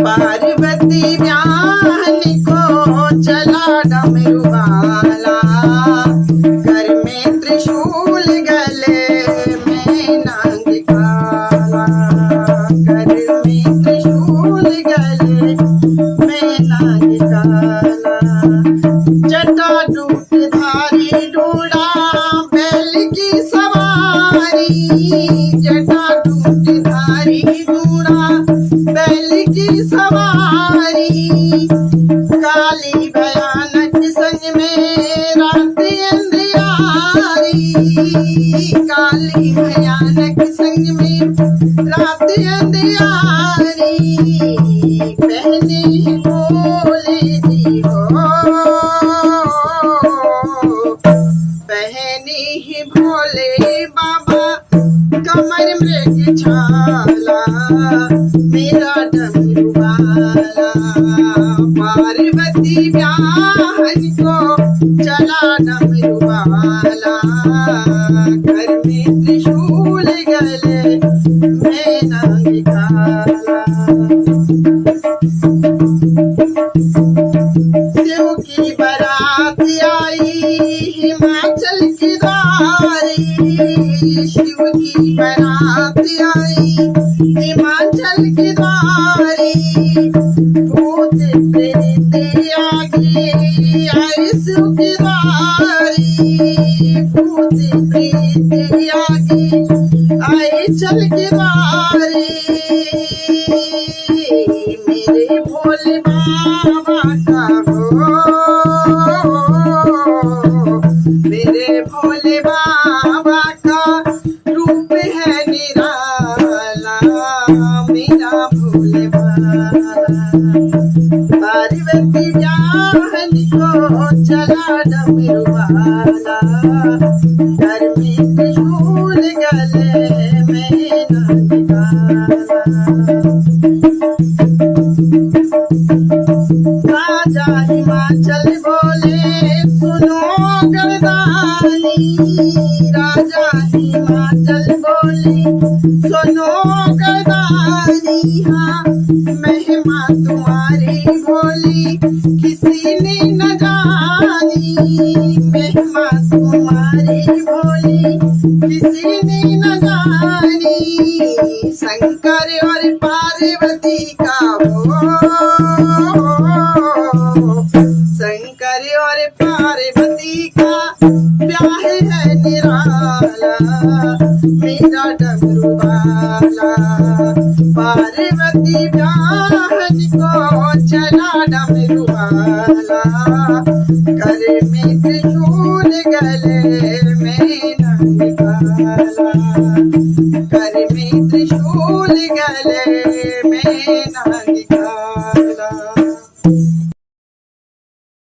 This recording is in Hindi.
पार्वती ब्याहन को चला डमरू वाला, घर में त्रिशूल गले में नाग काला, घर में त्रिशूल गले में नाग काला। जटा दूतधारी ढूंढा बैल की सवारी, जटा दूतधारी ढूंढा बैल की सवारी, काली भयानक संग में रात अंधियारी, काली भयानक संग में रात अंधियारी, पहने भोले जी हो, पहने ही भोले बाबा कमर मृग छाला, मेरा डमरू वाला। पार्वती ब्याहन को चला डमरू वाला, घर में त्रिशूल गले में नाग काला। शिव की बारात आई हिमाचल की द्वारी, शिव की बारात आई हिमाचल की द्वारी, भूत प्रेत आगे आए शिव की द्वारी, भूत प्रेत आगे आए चल की द्वारी, मेरे भोले बाबा का हो, मेरे भोले बाबा का रूप है निराला, मेरा भोले बाबा। पार्वती ब्याहन को चला डमरू वाला, घर में त्रिशूल गले में नाग काला। राजा हिमाचल बोले सुनो गर्दानी, राजा हिमाचल बोले सुनो गर्दानी, हाँ महिमा तुम्हारी भोली किसी ने न जानी, महिमा तुम्हारी भोली किसी ने न जानी, शंकर और पार्वती का हो, शंकर और पार्वती का ब्याह है निराला, मेरा डमरू वाला। पार्वती ब्याहन को चला डमरू वाला, घर में त्रिशूल गले में नाग काला, घर में त्रिशूल गले में नाग काला।